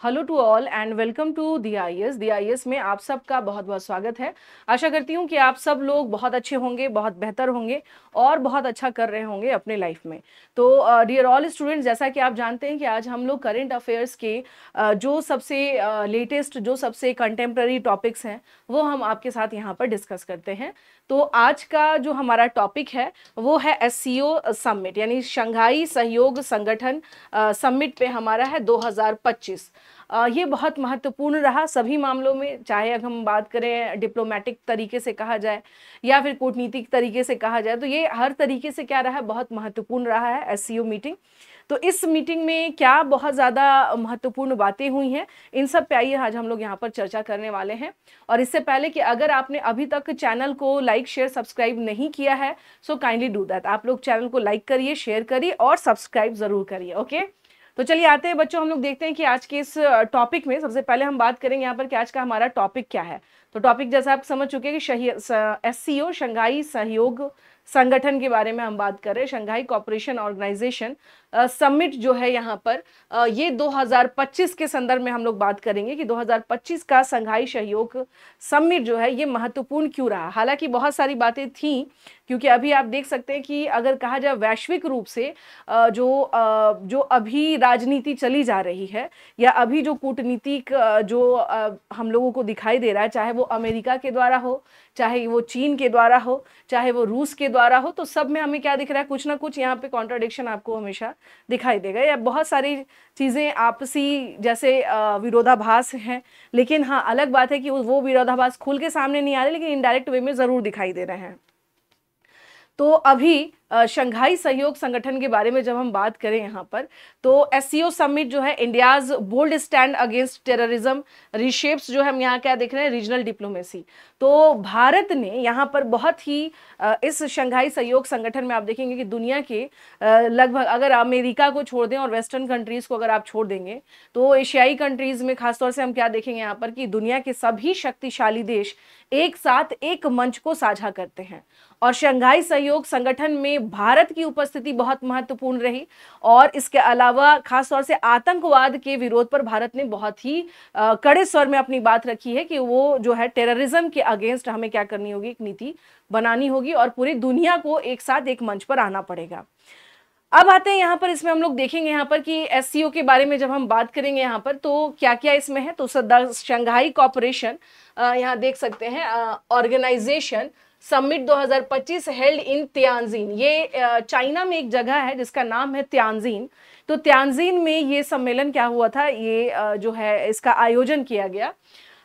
Hello to all and welcome to the I S में आप सबका बहुत बहुत स्वागत है। आशा करती हूँ कि आप सब लोग बहुत अच्छे होंगे, बहुत बेहतर होंगे और बहुत अच्छा कर रहे होंगे अपने लाइफ में। तो डियर ऑल स्टूडेंट्स, जैसा कि आप जानते हैं कि आज हम लोग करेंट अफेयर्स के जो सबसे लेटेस्ट, जो सबसे कंटेम्प्ररी टॉपिक्स हैं वो हम आपके साथ यहाँ पर डिस्कस करते हैं। तो आज का जो हमारा टॉपिक है वो है एससीओ समिट, यानी शंघाई सहयोग संगठन समिट पे हमारा है 2025। ये बहुत महत्वपूर्ण रहा सभी मामलों में, चाहे अगर हम बात करें डिप्लोमेटिक तरीके से कहा जाए या फिर कूटनीतिक तरीके से कहा जाए, तो ये हर तरीके से क्या रहा है, बहुत महत्वपूर्ण रहा है एससीओ मीटिंग। तो इस मीटिंग में क्या बहुत ज़्यादा महत्वपूर्ण बातें हुई हैं, इन सब पे आइए आज हम लोग यहाँ पर चर्चा करने वाले हैं। और इससे पहले कि अगर आपने अभी तक चैनल को लाइक शेयर सब्सक्राइब नहीं किया है, सो काइंडली डू दैट। आप लोग चैनल को लाइक करिए, शेयर करिए और सब्सक्राइब ज़रूर करिए। ओके, तो चलिए आते हैं बच्चों, हम लोग देखते हैं कि आज के इस टॉपिक में सबसे पहले हम बात करेंगे यहाँ पर कि आज का हमारा टॉपिक क्या है। तो टॉपिक जैसा आप समझ चुके हैं कि एससीओ शंघाई सहयोग संगठन के बारे में हम बात कर रहे हैं। शंघाई कोऑपरेशन ऑर्गेनाइजेशन समिट जो है यहाँ पर ये 2025 के संदर्भ में हम लोग बात करेंगे कि 2025 का शंघाई सहयोग समिट जो है ये महत्वपूर्ण क्यों रहा। हालांकि बहुत सारी बातें थी, क्योंकि अभी आप देख सकते हैं कि अगर कहा जाए वैश्विक रूप से जो अभी राजनीति चली जा रही है या अभी जो कूटनीतिक जो हम लोगों को दिखाई दे रहा है, चाहे वो अमेरिका के द्वारा हो, चाहे वो चीन के द्वारा हो, चाहे वो रूस के द्वारा हो, तो सब में हमें क्या दिख रहा है, कुछ ना कुछ यहाँ पे कॉन्ट्राडिक्शन आपको हमेशा दिखाई देगा या बहुत सारी चीज़ें आपसी जैसे विरोधाभास हैं। लेकिन हाँ, अलग बात है कि वो विरोधाभास खुल के सामने नहीं आ रहे, लेकिन इनडायरेक्ट वे में ज़रूर दिखाई दे रहे हैं। तो अभी शंघाई सहयोग संगठन के बारे में जब हम बात करें यहाँ पर, तो एससीओ समिट जो है India's bold stand against terrorism reshapes, जो हम यहाँ क्या देख रहे हैं, रीजनल डिप्लोमेसी। तो भारत ने यहाँ पर बहुत ही इस शंघाई सहयोग संगठन में आप देखेंगे कि दुनिया के लगभग, अगर अमेरिका को छोड़ दें और वेस्टर्न कंट्रीज को अगर आप छोड़ देंगे, तो एशियाई कंट्रीज में खासतौर से हम क्या देखेंगे यहाँ पर कि दुनिया के सभी शक्तिशाली देश एक साथ एक मंच को साझा करते हैं। और शंघाई सहयोग संगठन में भारत की उपस्थिति बहुत महत्वपूर्ण रही। और इसके अलावा खासतौर से आतंकवाद के विरोध पर भारत ने बहुत ही कड़े स्वर में अपनी बात रखी है कि वो जो है टेररिज्म के अगेंस्ट हमें क्या करनी होगी, एक नीति बनानी होगी और पूरी दुनिया को एक साथ एक मंच पर आना पड़ेगा। अब आते हैं यहाँ पर, इसमें हम लोग देखेंगे यहाँ पर कि एससीओ के बारे में जब हम बात करेंगे यहाँ पर, तो क्या क्या इसमें है। तो शंघाई कॉर्पोरेशन यहाँ देख सकते हैं organisation summit 2025 held in Tianjin. ये चाइना में एक जगह है जिसका नाम है तियानजिन। तो तियानजिन में ये सम्मेलन क्या हुआ था, ये जो है इसका आयोजन किया गया।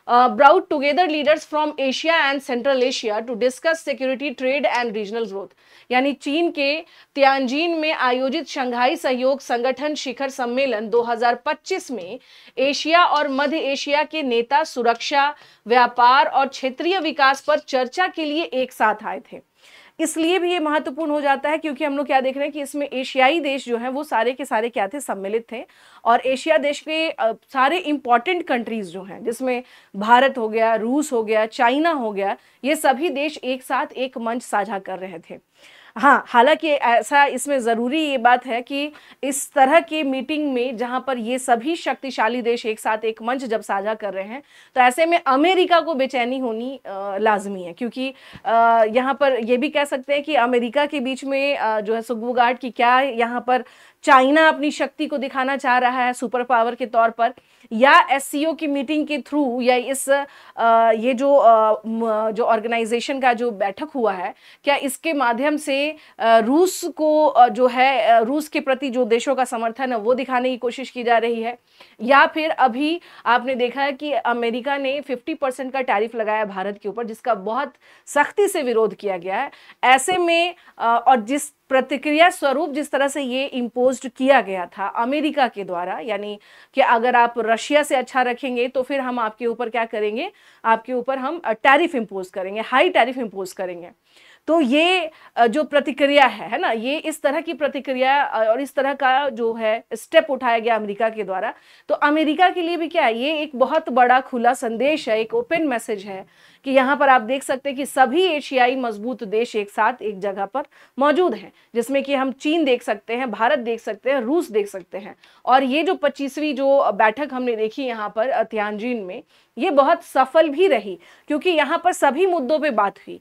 brought together leaders from Asia and Central Asia to discuss security, trade and regional growth। यानी चीन के तियानजिन में आयोजित शंघाई सहयोग संगठन शिखर सम्मेलन 2025 में एशिया और मध्य एशिया के नेता सुरक्षा, व्यापार और क्षेत्रीय विकास पर चर्चा के लिए एक साथ आए थे। इसलिए भी ये महत्वपूर्ण हो जाता है क्योंकि हम लोग क्या देख रहे हैं कि इसमें एशियाई देश जो हैं वो सारे के सारे क्या थे, सम्मिलित थे। और एशिया देश के सारे इंपॉर्टेंट कंट्रीज जो हैं, जिसमें भारत हो गया, रूस हो गया, चाइना हो गया, ये सभी देश एक साथ एक मंच साझा कर रहे थे। हाँ, हालांकि ऐसा इसमें ज़रूरी ये बात है कि इस तरह की मीटिंग में जहाँ पर ये सभी शक्तिशाली देश एक साथ एक मंच जब साझा कर रहे हैं, तो ऐसे में अमेरिका को बेचैनी होनी लाजमी है। क्योंकि यहाँ पर ये भी कह सकते हैं कि अमेरिका के बीच में जो है सुगबुगाहट की क्या यहाँ पर चाइना अपनी शक्ति को दिखाना चाह रहा है सुपर पावर के तौर पर, या एससीओ की मीटिंग के थ्रू, या इस ये जो ऑर्गेनाइजेशन का जो बैठक हुआ है, क्या इसके माध्यम से रूस को जो है रूस के प्रति जो देशों का समर्थन है वो दिखाने की कोशिश की जा रही है, या फिर अभी आपने देखा है कि अमेरिका ने 50% का टैरिफ लगाया भारत के ऊपर, जिसका बहुत सख्ती से विरोध किया गया है। ऐसे में और जिस प्रतिक्रिया स्वरूप जिस तरह से ये इम्पोज्ड किया गया था अमेरिका के द्वारा, यानी कि अगर आप रशिया से अच्छा रखेंगे तो फिर हम आपके ऊपर क्या करेंगे, आपके ऊपर हम टैरिफ इम्पोज करेंगे, हाई टैरिफ इम्पोज करेंगे। तो ये जो प्रतिक्रिया है ना, ये इस तरह की प्रतिक्रिया और इस तरह का जो है स्टेप उठाया गया अमेरिका के द्वारा। तो अमेरिका के लिए भी क्या है, ये एक बहुत बड़ा खुला संदेश है, एक ओपन मैसेज है कि यहाँ पर आप देख सकते हैं कि सभी एशियाई मजबूत देश एक साथ एक जगह पर मौजूद हैं, जिसमें कि हम चीन देख सकते हैं, भारत देख सकते हैं, रूस देख सकते हैं। और ये जो 25वीं जो बैठक हमने देखी यहाँ पर तियानजिन में, ये बहुत सफल भी रही, क्योंकि यहाँ पर सभी मुद्दों पे बात हुई।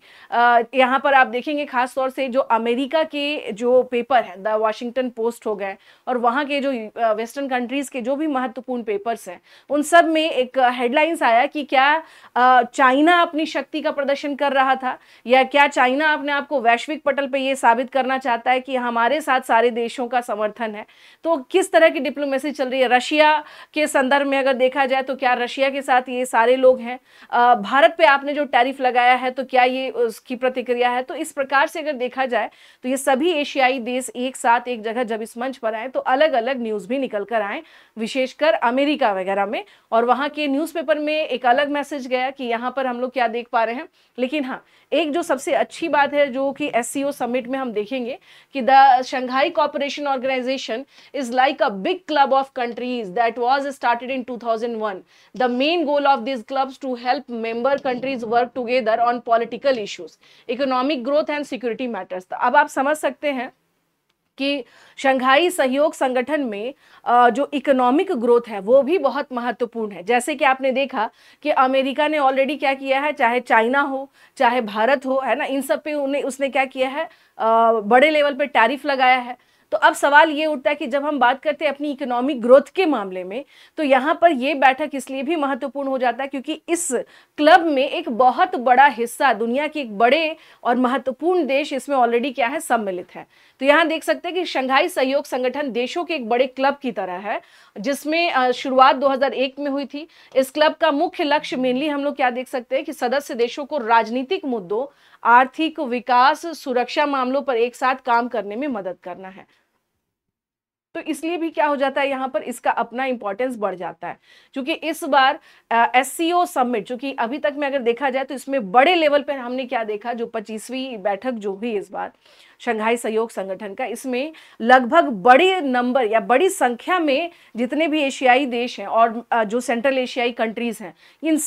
यहाँ पर आप देखेंगे खास तौर से जो अमेरिका के जो पेपर हैं, द वॉशिंगटन पोस्ट हो गए, और वहाँ के जो वेस्टर्न कंट्रीज के जो भी महत्वपूर्ण पेपर्स हैं, उन सब में एक हेडलाइंस आया कि क्या चाइना अपनी शक्ति का प्रदर्शन कर रहा था, या क्या चाइना अपने आप को वैश्विक पटल पे ये साबित करना चाहता है कि हमारे साथ सारे देशों का समर्थन है। तो किस तरह की डिप्लोमेसी चल रही है। रशिया के संदर्भ में अगर देखा जाए तो क्या रशिया के साथ ये सारे लोग हैं। भारत पे आपने जो टैरिफ लगाया है तो क्या ये उसकी प्रतिक्रिया है। तो इस प्रकार से अगर देखा जाए तो ये सभी एशियाई देश एक साथ एक जगह जब इस मंच पर आए तो अलग अलग न्यूज़ भी निकल कर आए, विशेषकर अमेरिका वगैरह में, और वहाँ के न्यूज़पेपर में एक अलग मैसेज गया कि यहाँ पर हम लोग क्या देख पा रहे हैं। लेकिन हाँ, एक जो सबसे अच्छी बात है जो कि SCO समिट में हम देखेंगे कि the Shanghai cooperation organisation is like a big club of countries that was started in 2001. The main goal of these clubs to help member countries work together on political issues, economic growth and security matters. तो अब आप समझ सकते हैं कि Shanghai सहयोग संगठन में जो इकोनॉमिक ग्रोथ है वो भी बहुत महत्वपूर्ण है। जैसे कि आपने देखा कि अमेरिका ने ऑलरेडी क्या किया है, चाहे चाइना हो चाहे भारत हो, है ना, इन सब पे उसने क्या किया है, बड़े लेवल पे टैरिफ लगाया है। तो अब सवाल ये उठता है कि जब हम बात करते हैं अपनी इकोनॉमिक ग्रोथ के मामले में, तो यहाँ पर ये बैठक इसलिए भी महत्वपूर्ण हो जाता है क्योंकि इस क्लब में एक बहुत बड़ा हिस्सा दुनिया के एक बड़े और महत्वपूर्ण देश इसमें ऑलरेडी क्या है, सम्मिलित है। तो यहाँ देख सकते हैं कि शंघाई सहयोग संगठन देशों के एक बड़े क्लब की तरह है, जिसमें शुरुआत 2001 में हुई थी। इस क्लब का मुख्य लक्ष्य मेनली हम लोग क्या देख सकते हैं कि सदस्य देशों को राजनीतिक मुद्दों, आर्थिक विकास, सुरक्षा मामलों पर एक साथ काम करने में मदद करना है। तो इसलिए भी क्या हो जाता है, यहाँ पर इसका अपना इंपॉर्टेंस बढ़ जाता है, क्योंकि इस बार SCO समिट, जो कि अभी तक में अगर देखा जाए तो इसमें बड़े लेवल पर हमने क्या देखा, जो 25वीं बैठक जो हुई इस बार शंघाई सहयोग संगठन का, इसमें लगभग बड़े नंबर या बड़ी संख्या में जितने भी एशियाई देश हैं और जो सेंट्रल एशियाई कंट्रीज हैं,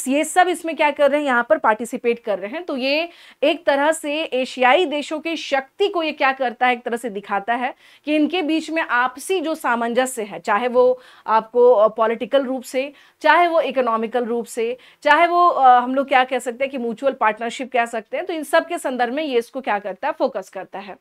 ये सब इसमें क्या कर रहे हैं, यहाँ पर पार्टिसिपेट कर रहे हैं। तो ये एक तरह से एशियाई देशों की शक्ति को ये क्या करता है, एक तरह से दिखाता है कि इनके बीच में आपसी जो सामंजस्य है, चाहे वो आपको पॉलिटिकल रूप से, चाहे वो इकोनॉमिकल रूप से, चाहे वो हम लोग क्या कह सकते हैं कि म्यूचुअल पार्टनरशिप कह सकते हैं, तो इन सब के संदर्भ में ये इसको क्या करता है, फोकस करता है।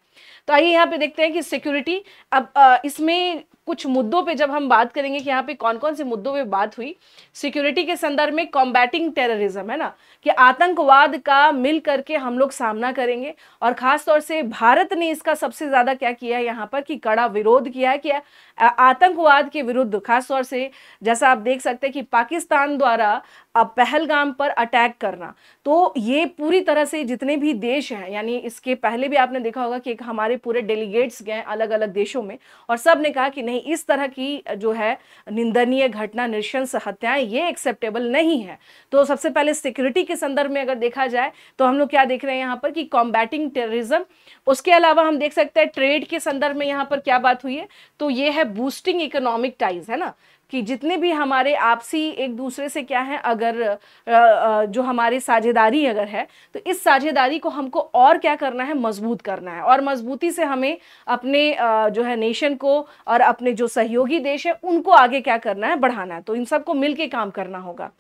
तो आइए यहाँ पे देखते हैं कि सिक्योरिटी, अब इसमें कुछ मुद्दों पे जब हम बात करेंगे कि यहाँ पे कौन कौन से मुद्दों पे बात हुई सिक्योरिटी के संदर्भ में, कॉम्बैटिंग टेररिज्म, है ना, कि आतंकवाद का मिल करके हम लोग सामना करेंगे। और खास तौर से भारत ने इसका सबसे ज्यादा क्या किया है यहाँ पर कि कड़ा विरोध किया है कि आतंकवाद के विरुद्ध, खास तौर से जैसा आप देख सकते हैं कि पाकिस्तान द्वारा पहलगाम पर अटैक करना, तो ये पूरी तरह से जितने भी देश हैं, यानी इसके पहले भी आपने देखा होगा कि हमारे पूरे डेलीगेट्स गए अलग अलग देशों में और सब ने कहा कि नहीं, इस तरह की जो है निंदनीय घटना, नृशंस हत्याएं, ये एक्सेप्टेबल नहीं है। तो सबसे पहले सिक्योरिटी के संदर्भ में अगर देखा जाए तो हम लोग क्या देख रहे हैं यहाँ पर कि कॉम्बैटिंग टेररिज्म। उसके अलावा हम देख सकते हैं ट्रेड के संदर्भ में यहाँ पर क्या बात हुई है, तो ये है बूस्टिंग इकोनॉमिक टाइज, है ना, कि जितने भी हमारे आपसी एक दूसरे से क्या है, अगर जो हमारी साझेदारी अगर है, तो इस साझेदारी को हमको और क्या करना है, मजबूत करना है। और मजबूती से हमें अपने जो है नेशन को और अपने जो सहयोगी देश है उनको आगे क्या करना है, बढ़ाना है। तो इन सबको मिलके काम करना होगा।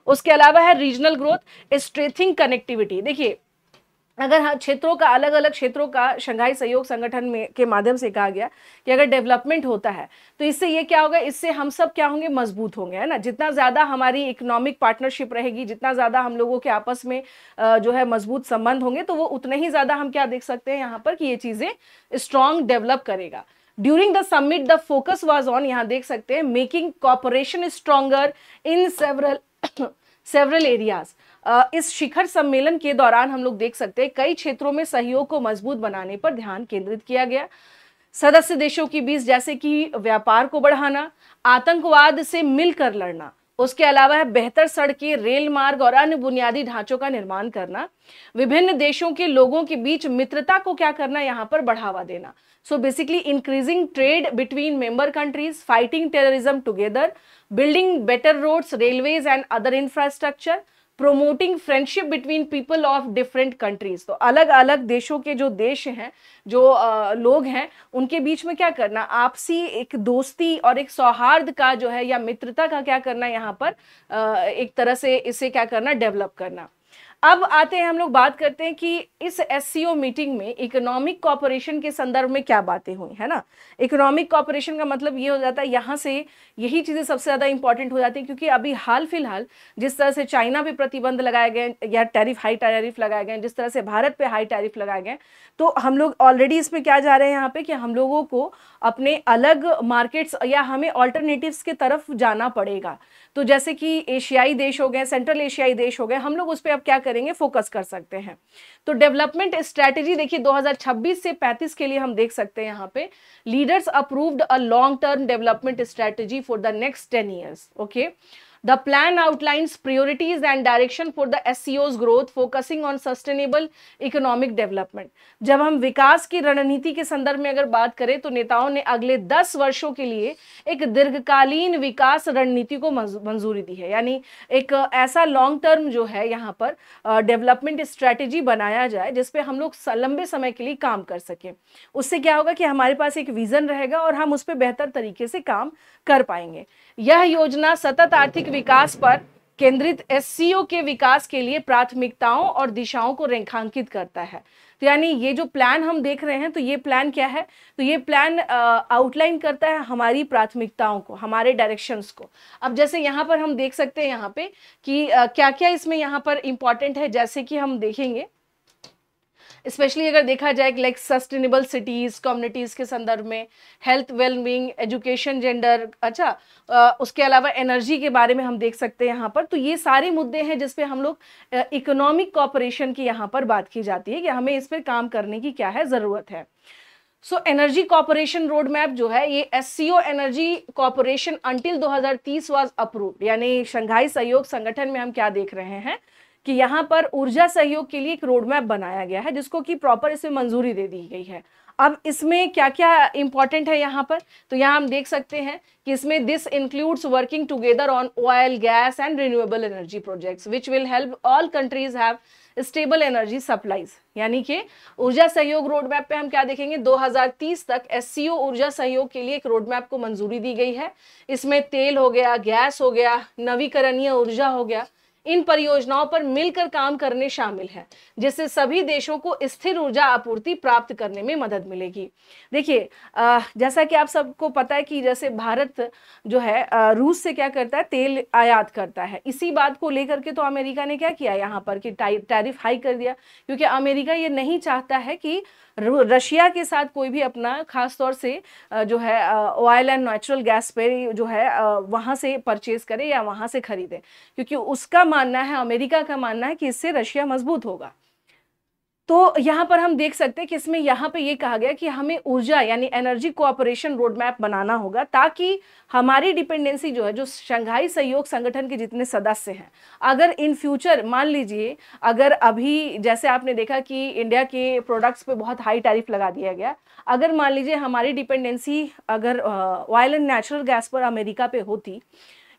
उसके अलावा है रीजनल ग्रोथ, स्ट्रेथिंग कनेक्टिविटी। देखिए, अगर हाँ क्षेत्रों का, अलग अलग क्षेत्रों का शंघाई सहयोग संगठन में के माध्यम से कहा गया कि अगर डेवलपमेंट होता है तो इससे ये क्या होगा, इससे हम सब क्या होंगे, मजबूत होंगे, है ना। जितना ज़्यादा हमारी इकोनॉमिक पार्टनरशिप रहेगी, जितना ज़्यादा हम लोगों के आपस में जो है मजबूत संबंध होंगे, तो वो उतने ही ज़्यादा हम क्या देख सकते हैं यहाँ पर कि ये चीज़ें स्ट्रॉन्ग डेवलप करेगा। During the summit the focus was on, यहाँ देख सकते हैं, making cooperation stronger in several areas. इस शिखर सम्मेलन के दौरान हम लोग देख सकते हैं कई क्षेत्रों में सहयोग को मजबूत बनाने पर ध्यान केंद्रित किया गया। सदस्य देशों के बीच जैसे कि व्यापार को बढ़ाना, आतंकवाद से मिलकर लड़ना, उसके अलावा है बेहतर सड़कें, रेल मार्ग और अन्य बुनियादी ढांचों का निर्माण करना, विभिन्न देशों के लोगों के बीच मित्रता को क्या करना, यहाँ पर बढ़ावा देना। So basically increasing trade between member countries, fighting terrorism together, building better roads, railways and other infrastructure, promoting friendship between people of different countries. तो अलग अलग देशों के जो देश हैं, जो लोग हैं, उनके बीच में क्या करना, आपसी एक दोस्ती और एक सौहार्द का जो है या मित्रता का क्या करना, यहाँ पर एक तरह से इसे क्या करना, डेवलप करना। अब आते हैं हम लोग बात करते हैं कि इस एससीओ मीटिंग में इकोनॉमिक कोऑपरेशन के संदर्भ में क्या बातें हुई, है ना। इकोनॉमिक कोऑपरेशन का मतलब ये हो जाता है, यहाँ से यही चीजें सबसे ज्यादा इंपॉर्टेंट हो जाती हैं, क्योंकि अभी हाल फिलहाल जिस तरह से चाइना पे प्रतिबंध लगाए गए या हाई टैरिफ लगाए गए, जिस तरह से भारत पे हाई टैरिफ लगाए गए, तो हम लोग ऑलरेडी इसमें क्या जा रहे हैं यहाँ पे कि हम लोगों को अपने अलग मार्केट्स या हमें ऑल्टरनेटिव्स की तरफ जाना पड़ेगा। तो जैसे कि एशियाई देश हो गए, सेंट्रल एशियाई देश हो गए, हम लोग उस पर अब क्या करेंगे, फोकस कर सकते हैं। तो डेवलपमेंट स्ट्रेटेजी देखिए 2026 से 35 के लिए हम देख सकते हैं यहाँ पे, leaders approved a long term development strategy for the next 10 years। Okay, the plan outlines priorities and direction for the SCO's growth, focusing on sustainable economic development। जब हम विकास की रणनीति के संदर्भ में अगर बात करें, तो नेताओं ने अगले 10 वर्षों के लिए एक दीर्घकालीन विकास रणनीति को मंजूरी दी है, यानी एक ऐसा लॉन्ग टर्म जो है यहाँ पर डेवलपमेंट स्ट्रेटेजी बनाया जाए जिसपे हम लोग लंबे समय के लिए काम कर सकें। उससे क्या होगा कि हमारे पास एक विजन रहेगा और हम उस पर बेहतर तरीके से काम कर पाएंगे। यह योजना सतत आर्थिक विकास पर केंद्रित एससीओ के विकास के लिए प्राथमिकताओं और दिशाओं को रेखांकित करता है। तो यानी ये जो प्लान हम देख रहे हैं, तो ये प्लान क्या है, तो ये प्लान आउटलाइन करता है हमारी प्राथमिकताओं को, हमारे डायरेक्शंस को। अब जैसे यहाँ पर हम देख सकते हैं यहाँ पे कि क्या क्या इसमें यहाँ पर इंपॉर्टेंट है, जैसे कि हम देखेंगे स्पेशली अगर देखा जाए लाइक सस्टेनेबल सिटीज कम्युनिटीज के संदर्भ में, हेल्थ वेलबींग, एजुकेशन, जेंडर, अच्छा उसके अलावा एनर्जी के बारे में हम देख सकते हैं यहाँ पर। तो ये सारे मुद्दे हैं जिसपे हम लोग इकोनॉमिक कोऑपरेशन की यहाँ पर बात की जाती है कि हमें इस पर काम करने की क्या है ज़रूरत है। So energy corporation road map जो है, ये SCO energy corporation until 2030 was approved, यानी शंघाई सहयोग संगठन में हम क्या देख रहे हैं कि यहाँ पर ऊर्जा सहयोग के लिए एक रोड मैप बनाया गया है जिसको कि प्रॉपर इसमें मंजूरी दे दी गई है। अब इसमें क्या क्या इंपॉर्टेंट है यहाँ पर, तो यहाँ हम देख सकते हैं कि इसमें this includes working together on oil, gas and renewable energy projects which will help all countries have stable energy supplies. यानी कि ऊर्जा सहयोग रोड मैप पे हम क्या देखेंगे, 2030 तक एससीओ ऊर्जा सहयोग के लिए एक रोड मैप को मंजूरी दी गई है। इसमें तेल हो गया, गैस हो गया, नवीकरणीय ऊर्जा हो गया, इन परियोजनाओं पर मिलकर काम करने शामिल है, जिससे सभी देशों को स्थिर ऊर्जा आपूर्ति प्राप्त करने में मदद मिलेगी। देखिए जैसा कि आप सबको पता है कि जैसे भारत जो है रूस से क्या करता है, तेल आयात करता है। इसी बात को लेकर के तो अमेरिका ने क्या किया यहाँ पर कि टैरिफ हाई कर दिया, क्योंकि अमेरिका ये नहीं चाहता है कि रशिया के साथ कोई भी अपना खास तौर से जो है ऑयल एंड नेचुरल गैस पे जो है वहाँ से परचेज करे या वहाँ से खरीदे, क्योंकि उसका मानना है, अमेरिका का मानना है कि इससे रशिया मजबूत होगा। तो यहाँ पर हम देख सकते हैं कि इसमें यहाँ पे ये कहा गया कि हमें ऊर्जा यानी एनर्जी कोऑपरेशन रोड मैप बनाना होगा, ताकि हमारी डिपेंडेंसी जो है, जो शंघाई सहयोग संगठन के जितने सदस्य हैं, अगर इन फ्यूचर मान लीजिए अगर अभी जैसे आपने देखा कि इंडिया के प्रोडक्ट्स पे बहुत हाई टैरिफ लगा दिया गया, अगर मान लीजिए हमारी डिपेंडेंसी अगर ऑयल एंड नेचुरल गैस पर अमेरिका पे होती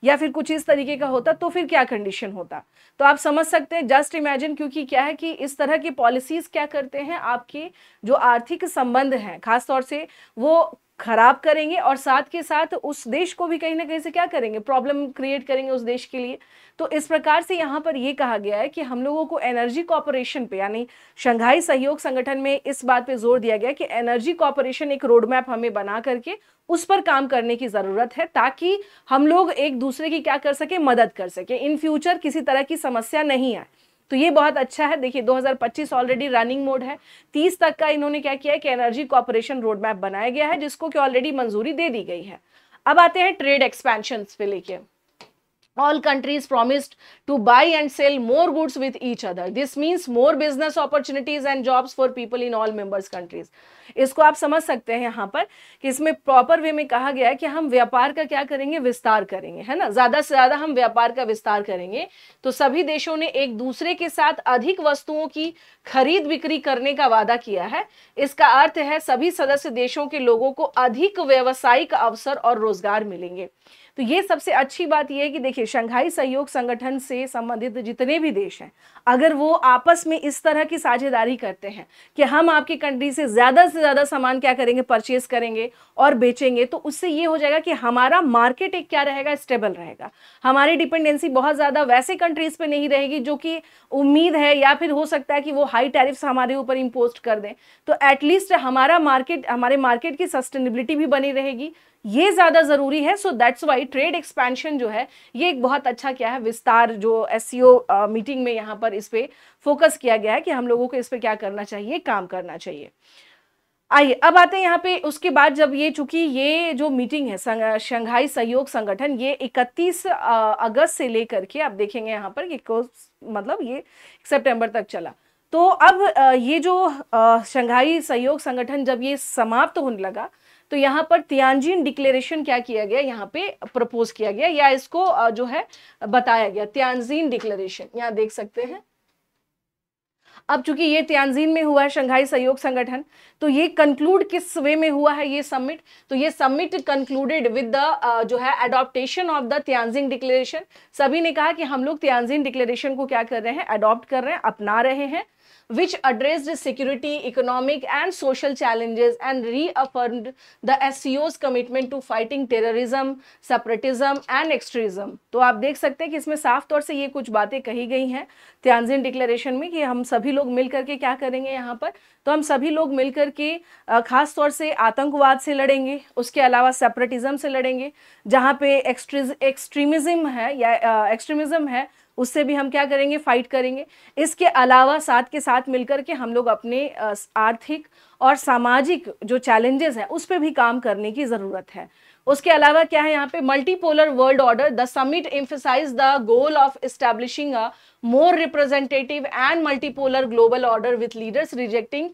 या फिर कुछ इस तरीके का होता, तो फिर क्या कंडीशन होता। तो आप समझ सकते हैं, जस्ट इमेजिन, क्योंकि क्या है कि इस तरह की पॉलिसीज क्या करते हैं, आपके जो आर्थिक संबंध हैं खास तौर से वो खराब करेंगे और साथ के साथ उस देश को भी कहीं ना कहीं से क्या करेंगे, प्रॉब्लम क्रिएट करेंगे उस देश के लिए। तो इस प्रकार से यहाँ पर ये कहा गया है कि हम लोगों को एनर्जी कॉर्पोरेशन पे यानी शंघाई सहयोग संगठन में इस बात पे जोर दिया गया कि एनर्जी कॉर्पोरेशन एक रोड मैप हमें बना करके उस पर काम करने की जरूरत है, ताकि हम लोग एक दूसरे की क्या कर सके, मदद कर सके, इन फ्यूचर किसी तरह की समस्या नहीं आए। तो ये बहुत अच्छा है। देखिए 2025 ऑलरेडी रनिंग मोड है, 30 तक का इन्होंने क्या किया है कि एनर्जी कॉर्पोरेशन रोड मैप बनाया गया है, जिसको कि ऑलरेडी मंजूरी दे दी गई है। अब आते हैं ट्रेड एक्सपेंशन पे लेके। All countries promised to buy and sell more goods with each other. This means more business opportunities and jobs for people in all members countries. इसको आप समझ सकते हैं यहाँ पर कि इसमें प्रॉपर वे में कहा गया है कि हम व्यापार का क्या करेंगे, विस्तार करेंगे, है ना। ज्यादा से ज्यादा हम व्यापार का विस्तार करेंगे, तो सभी देशों ने एक दूसरे के साथ अधिक वस्तुओं की खरीद बिक्री करने का वादा किया है। इसका अर्थ है सभी सदस्य देशों के लोगों को अधिक व्यावसायिक अवसर और रोजगार मिलेंगे। तो ये सबसे अच्छी बात ये है कि देखिए शंघाई सहयोग संगठन से संबंधित जितने भी देश हैं, अगर वो आपस में इस तरह की साझेदारी करते हैं कि हम आपकी कंट्री से ज़्यादा सामान क्या करेंगे, परचेज करेंगे और बेचेंगे, तो उससे ये हो जाएगा कि हमारा मार्केट एक क्या रहेगा, स्टेबल रहेगा। हमारी डिपेंडेंसी बहुत ज़्यादा वैसे कंट्रीज़ पे नहीं रहेगी जो कि उम्मीद है या फिर हो सकता है कि वो हाई टैरिफ्स हमारे ऊपर इम्पोज कर दें। तो एटलीस्ट हमारा मार्केट, हमारे मार्केट की सस्टेनेबिलिटी भी बनी रहेगी, ये ज़्यादा ज़रूरी है। So that's why trade expansion जो है ये एक बहुत अच्छा क्या है, विस्तार जो एससीओ मीटिंग में यहाँ पर इस पे फोकस किया गया है कि हम लोगों को इस पे क्या करना चाहिए, काम करना चाहिए। आइए अब आते हैं यहाँ पे, उसके बाद जब ये, चूंकि ये जो मीटिंग है शंघाई सहयोग संगठन, ये 31 अगस्त से लेकर के आप देखेंगे यहाँ पर कि मतलब ये सितंबर तक चला। तो अब ये जो शंघाई सहयोग संगठन जब ये समाप्त होने लगा, तो यहाँ पर तियानजिन डिक्लेरेशन क्या किया गया, यहाँ पे प्रपोज किया गया, या इसको जो है बताया गया, तियानजिन डिक्लेरेशन यहाँ देख सकते हैं। अब चूंकि ये तियानजिन में हुआ है शंघाई सहयोग संगठन, तो ये कंक्लूड किस वे में हुआ है ये समिट, तो ये समिट कंक्लूडेड विद द जो है adaptation of the Tianjin declaration. सभी ने कहा कि हम लोग तियानजिन डिक्लेरेशन को क्या कर रहे हैं, अडॉप्ट कर रहे हैं, अपना रहे हैं, which addressed security, economic and social challenges and reaffirmed the SCO's commitment to fighting terrorism, separatism and extremism। तो आप देख सकते हैं कि इसमें साफ तौर से ये कुछ बातें कही गई हैं तियानजिन डिक्लेरेशन में कि हम सभी लोग मिलकर के क्या करेंगे यहाँ पर, तो हम सभी लोग मिलकर के खास तौर से आतंकवाद से लड़ेंगे, उसके अलावा सेपरेटिज्म से लड़ेंगे, जहाँ पे एक्सट्रीमिज्म है या एक्सट्रीमिज्म है उससे भी हम क्या करेंगे, फाइट करेंगे। इसके अलावा साथ के साथ मिलकर के हम लोग अपने आर्थिक और सामाजिक जो चैलेंजेस हैं उस पर भी काम करने की ज़रूरत है। उसके अलावा क्या है यहाँ पे, multipolar world order, the summit emphasise the goal of establishing a more representative and multipolar global order with leaders rejecting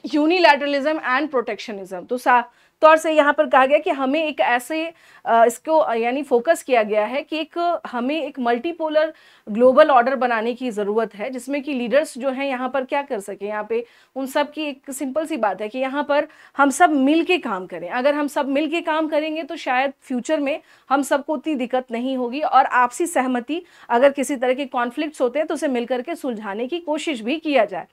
unilateralism and protectionism. तो साफ तौर से यहाँ पर कहा गया कि हमें एक ऐसे इसको यानी फोकस किया गया है कि हमें एक मल्टीपोलर ग्लोबल ऑर्डर बनाने की ज़रूरत है, जिसमें कि लीडर्स जो हैं यहाँ पर क्या कर सके, यहाँ पे उन सब की एक सिंपल सी बात है कि यहाँ पर हम सब मिल के काम करें। अगर हम सब मिल के काम करेंगे तो शायद फ्यूचर में हम सबको उतनी दिक्कत नहीं होगी, और आपसी सहमति, अगर किसी तरह के कॉन्फ्लिक्ट्स होते हैं तो उसे मिलकर के सुलझाने की कोशिश भी किया जाए।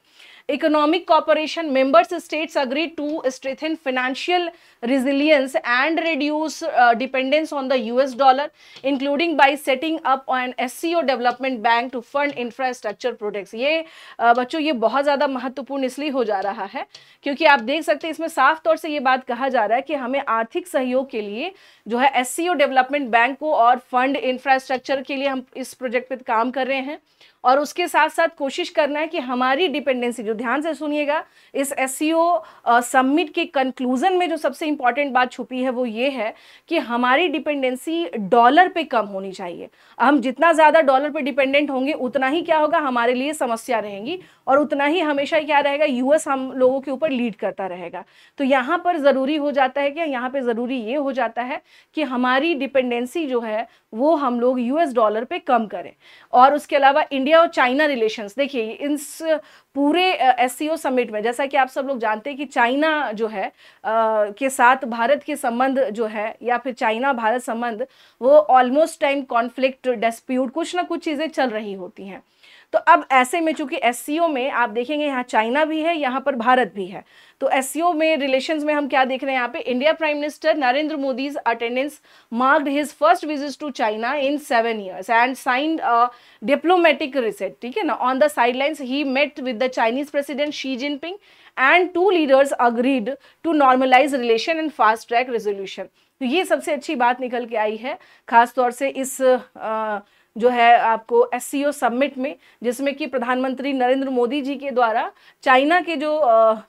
Economic cooperation, members states agreed to strengthen financial resilience and reduce dependence on the US dollar, including by setting up an SCO development bank to fund infrastructure projects। ये बच्चों ये बहुत ज़्यादा महत्वपूर्ण इसलिए हो जा रहा है क्योंकि आप देख सकते हैं इसमें साफ तौर से ये बात कहा जा रहा है कि हमें आर्थिक सहयोग के लिए जो है SCO डेवलपमेंट बैंक को और फंड इंफ्रास्ट्रक्चर के लिए हम इस प्रोजेक्ट पे काम कर रहे हैं, और उसके साथ साथ कोशिश करना है कि हमारी डिपेंडेंसी, जो ध्यान से सुनिएगा, इस एससीओ समिट के कंक्लूजन में जो सबसे इंपॉर्टेंट बात छुपी है वो ये है कि हमारी डिपेंडेंसी डॉलर पे कम होनी चाहिए। हम जितना ज़्यादा डॉलर पे डिपेंडेंट होंगे उतना ही क्या होगा, हमारे लिए समस्या रहेंगी, और उतना ही हमेशा क्या रहेगा, यूएस हम लोगों के ऊपर लीड करता रहेगा। तो यहाँ पर ज़रूरी हो जाता है, क्या यहाँ पे ज़रूरी ये हो जाता है कि हमारी डिपेंडेंसी जो है वो हम लोग यूएस डॉलर पे कम करें। और उसके अलावा इंडिया और चाइना रिलेशंस, देखिए इस पूरे एससीओ समिट में जैसा कि आप सब लोग जानते हैं कि चाइना जो है के साथ भारत के संबंध जो है, या फिर चाइना भारत संबंध, वो ऑलमोस्ट टाइम कॉन्फ्लिक्ट, डिस्प्यूट, कुछ ना कुछ चीज़ें चल रही होती हैं। तो अब ऐसे में चूंकि एससीओ में आप देखेंगे यहाँ चाइना भी है, यहाँ पर भारत भी है, तो एससीओ में रिलेशंस में हम क्या देख रहे हैं, यहाँ पे India prime minister Narendra Modi's attendance marked his first visit to China in 7 years and signed a diplomatic receipt, ठीक है ना। On the sidelines he met with the Chinese president Xi Jinping and two leaders agreed to normalize relation and fast track resolution। तो ये सबसे अच्छी बात निकल के आई है, खास तौर से इस जो है आपको एससीओ समिट में, जिसमें कि प्रधानमंत्री नरेंद्र मोदी जी के द्वारा चाइना के जो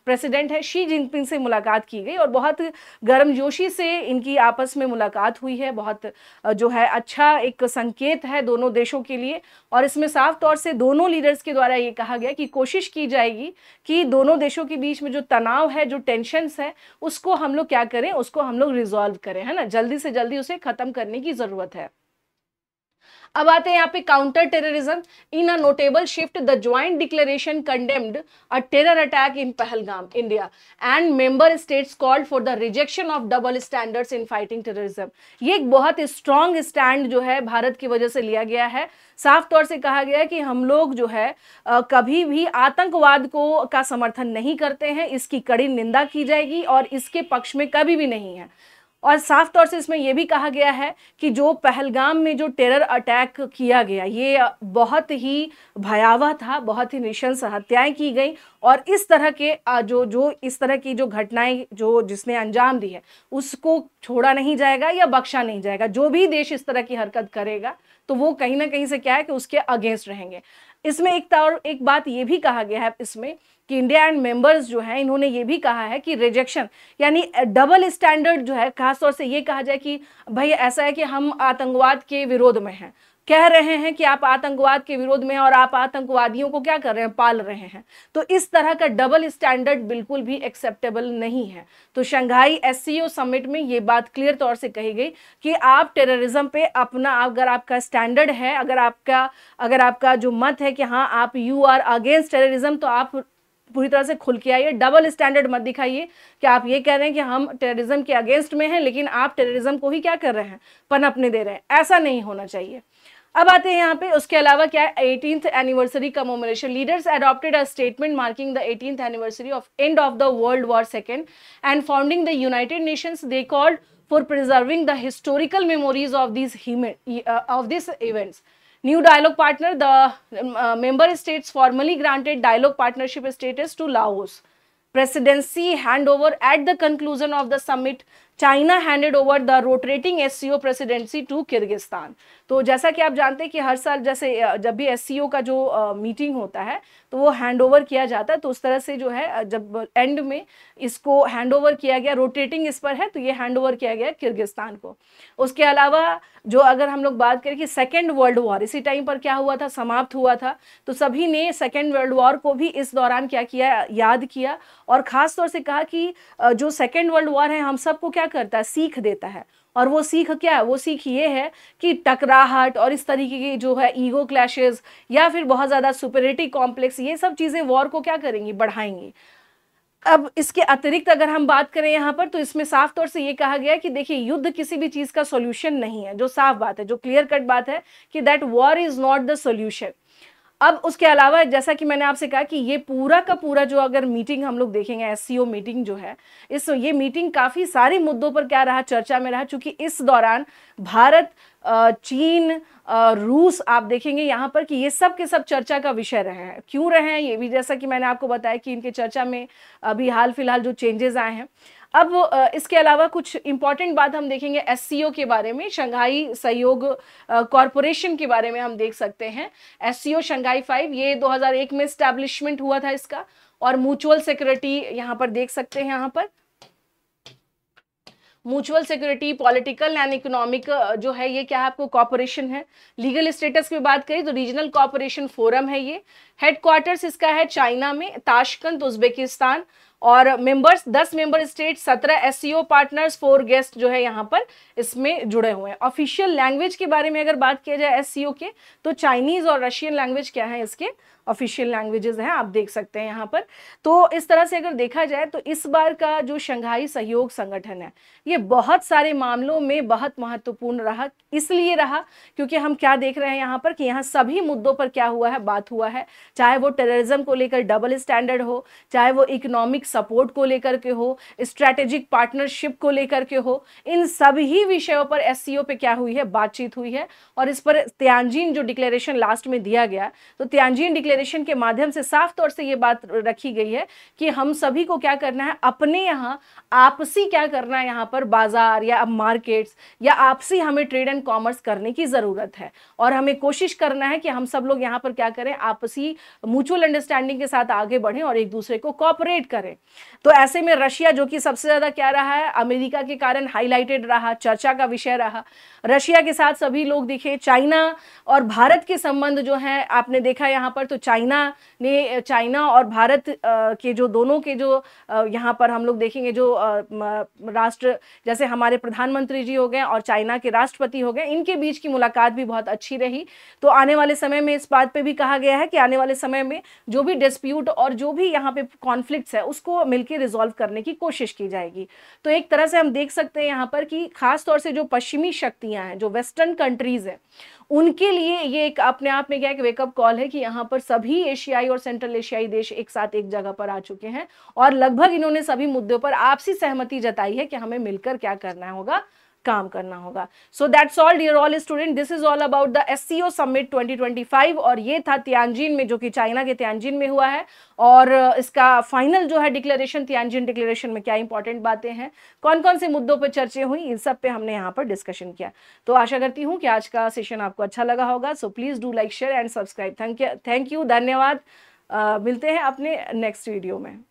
प्रेसिडेंट है शी जिनपिंग से मुलाकात की गई, और बहुत गर्मजोशी से इनकी आपस में मुलाकात हुई है। बहुत जो है अच्छा एक संकेत है दोनों देशों के लिए, और इसमें साफ तौर से दोनों लीडर्स के द्वारा ये कहा गया कि कोशिश की जाएगी कि दोनों देशों के बीच में जो तनाव है, जो टेंशन्स है, उसको हम लोग क्या करें, उसको हम लोग रिजॉल्व करें, है ना, जल्दी से जल्दी उसे ख़त्म करने की ज़रूरत है। अब आते हैं यहाँ पे counter terrorism. In a notable shift the joint declaration condemned a terror attack in Pahalgam India and member states called for the rejection of double standards in fighting terrorism. ये एक बहुत स्ट्रांग स्टैंड जो है भारत की वजह से लिया गया है। साफ तौर से कहा गया है कि हम लोग जो है कभी भी आतंकवाद को का समर्थन नहीं करते हैं, इसकी कड़ी निंदा की जाएगी और इसके पक्ष में कभी भी नहीं है। और साफ तौर से इसमें यह भी कहा गया है कि जो पहलगाम में जो टेरर अटैक किया गया ये बहुत ही भयावह था, बहुत ही नृशंस हत्याएं की गई और इस तरह के जो इस तरह की जो घटनाएं जो जिसने अंजाम दी है उसको छोड़ा नहीं जाएगा या बख्शा नहीं जाएगा। जो भी देश इस तरह की हरकत करेगा तो वो कहीं ना कहीं से क्या है कि उसके अगेंस्ट रहेंगे। इसमें एक बात ये भी कहा गया है इसमें कि इंडिया एंड मेंबर्स जो है इन्होंने ये भी कहा है कि रिजेक्शन यानी डबल स्टैंडर्ड जो है, खासतौर से ये कहा जाए कि भाई ऐसा है कि हम आतंकवाद के विरोध में हैं, कह रहे हैं कि आप आतंकवाद के विरोध में हैं और आप आतंकवादियों को क्या कर रहे हैं, पाल रहे हैं। तो इस तरह का डबल स्टैंडर्ड बिल्कुल भी एक्सेप्टेबल नहीं है। तो शंघाई एससीओ समिट में ये बात क्लियर तौर से कही गई कि आप टेररिज्म पे अपना अगर आपका स्टैंडर्ड है, अगर आपका जो मत है कि हाँ आप यू आर अगेंस्ट टेररिज्म, तो आप पूरी तरह से खुल के आइए। डबल स्टैंडर्ड मत दिखाइए कि आप ये कह रहे हैं कि हम टेररिज्म के अगेंस्ट में हैं लेकिन आप टेररिज्म को ही क्या कर रहे हैं, पनपने दे रहे हैं। ऐसा नहीं होना चाहिए। अब आते हैं यहाँ पे उसके अलावा क्या है, 18th anniversary commemoration. Leaders adopted a statement marking the 18th anniversary of end of the world war second and founding the United Nations. They called for preserving the historical memories of this events. New dialogue partner, the member states formally granted dialogue partnership status to Laos. Presidency handover at the conclusion of the summit. China handed over the rotating SCO presidency to Kyrgyzstan. तो जैसा कि आप जानते हैं कि हर साल जैसे जब भी एससीओ का जो मीटिंग होता है तो वो हैंड ओवर किया जाता है, तो उस तरह से जो है जब एंड में इसको हैंड ओवर किया गया, रोटेटिंग इस पर है तो ये हैंड ओवर किया गया किर्गिस्तान को। उसके अलावा जो अगर हम लोग बात करें कि सेकेंड वर्ल्ड वॉर इसी टाइम पर क्या हुआ था, समाप्त हुआ था, तो सभी ने सेकेंड वर्ल्ड वॉर को भी इस दौरान क्या किया, याद किया और खास तौर से कहा कि जो सेकेंड वर्ल्ड वॉर है हम सबको क्या करता है, सीख देता है। और वो सीख क्या है, वो सीख ये है कि टकराहट और इस तरीके की जो है ईगो क्लैशेस या फिर बहुत ज़्यादा सुपरियरिटी कॉम्प्लेक्स, ये सब चीज़ें वॉर को क्या करेंगी, बढ़ाएंगी। अब इसके अतिरिक्त अगर हम बात करें यहाँ पर तो इसमें साफ तौर से ये कहा गया है कि देखिए युद्ध किसी भी चीज़ का सॉल्यूशन नहीं है, जो साफ बात है, जो क्लियर कट बात है कि that war is not the solution. अब उसके अलावा जैसा कि मैंने आपसे कहा कि ये पूरा का पूरा जो अगर मीटिंग हम लोग देखेंगे, एससीओ मीटिंग जो है, ये मीटिंग काफ़ी सारे मुद्दों पर क्या रहा, चर्चा में रहा, चूंकि इस दौरान भारत, चीन, रूस, आप देखेंगे यहाँ पर कि ये सब के सब चर्चा का विषय रहे हैं। क्यों रहे हैं ये भी जैसा कि मैंने आपको बताया कि इनके चर्चा में अभी हाल फिलहाल जो चेंजेस आए हैं। अब इसके अलावा कुछ इंपॉर्टेंट बात हम देखेंगे एससीओ के बारे में, शंघाई सहयोग कॉरपोरेशन के बारे में हम देख सकते हैं। एससीओ शंघाई 5 ये 2001 में एस्टैब्लिशमेंट हुआ था इसका, और म्यूचुअल सिक्योरिटी यहाँ पर देख सकते हैं, यहाँ पर mutual security, political and economic जो है ये क्या है आपको कॉर्पोरेशन है। लीगल स्टेटस की बात करें तो रीजनल कॉर्पोरेशन फोरम है ये। हेडक्वार्टर्स इसका है चाइना में, ताशकंद, उज्बेकिस्तान। और members 10 member state, 17 SCO partners, 4 guest जो है यहाँ पर इसमें जुड़े हुए हैं। ऑफिशियल लैंग्वेज के बारे में अगर बात किया जाए एससीओ के तो चाइनीज और रशियन लैंग्वेज क्या है इसके ऑफिशियल लैंग्वेजेस हैं, आप देख सकते हैं यहाँ पर। तो इस तरह से अगर देखा जाए तो इस बार का जो शंघाई सहयोग संगठन है ये बहुत सारे मामलों में बहुत महत्वपूर्ण रहा। इसलिए रहा क्योंकि हम क्या देख रहे हैं यहाँ पर कि यहाँ सभी मुद्दों पर क्या हुआ है, बात हुआ है, चाहे वो टेररिज्म को लेकर डबल स्टैंडर्ड हो, चाहे वो इकोनॉमिक सपोर्ट को लेकर के हो, स्ट्रैटेजिक पार्टनरशिप को लेकर के हो, इन सभी विषयों पर एससीओ पे क्या हुई है, बातचीत हुई है। और इस पर तियानजिन जो डिक्लेरेशन लास्ट में दिया गया, तो तियानजिन डिक्लेरेशन के माध्यम से साफ तौर से ये बात रखी गई है कि हम सभी को क्या करना है, अपने यहाँ आपसी क्या करना है, यहाँ पर बाजार या मार्केट्स या आपसी हमें ट्रेड एंड कॉमर्स करने की जरूरत है। और हमें कोशिश करना है कि हम सब लोग यहाँ पर क्या करें, आपसी म्यूचुअल अंडरस्टैंडिंग के साथ आगे बढ़ें और एक दूसरे को कोऑपरेट करें। तो ऐसे में रशिया जो कि सबसे ज्यादा क्या रहा है, अमेरिका के कारण हाईलाइटेड रहा, चर्चा का विषय रहा। रशिया के साथ सभी लोग दिखे। चाइना और भारत के संबंध जो है आपने देखा यहाँ पर, तो चाइना और भारत के जो दोनों के जो यहाँ पर हम लोग देखेंगे जो राष्ट्र, जैसे हमारे प्रधानमंत्री जी हो गए और चाइना के राष्ट्रपति हो गए, इनके बीच की मुलाकात भी बहुत अच्छी रही। तो आने वाले समय में इस बात पे भी कहा गया है कि आने वाले समय में जो भी डिस्प्यूट और जो भी यहाँ पे कॉन्फ्लिक्ट्स है उसको मिलकर रिजॉल्व करने की कोशिश की जाएगी। तो एक तरह से हम देख सकते हैं यहाँ पर कि खास तौर से जो पश्चिमी शक्तियां हैं, जो वेस्टर्न कंट्रीज हैं, उनके लिए ये एक अपने आप में क्या एक वेकअप कॉल है कि यहाँ पर सभी एशियाई और सेंट्रल एशियाई देश एक साथ एक जगह पर आ चुके हैं और लगभग इन्होंने सभी मुद्दों पर आपसी सहमति जताई है कि हमें मिलकर क्या करना होगा, काम करना होगा। So that's all dear all student, this is all about the SCO summit 2025 और ये था तियानजिन में, जो कि चाइना के तियानजिन में हुआ है। और इसका फाइनल जो है डिक्लेरेशन, तियानजिन डिक्लेरेशन में क्या इंपॉर्टेंट बातें हैं, कौन कौन से मुद्दों पर चर्चा हुई, इन सब पे हमने यहाँ पर डिस्कशन किया। तो आशा करती हूँ कि आज का सेशन आपको अच्छा लगा होगा। So please do like, share and subscribe. Thank you, धन्यवाद। मिलते हैं अपने नेक्स्ट वीडियो में।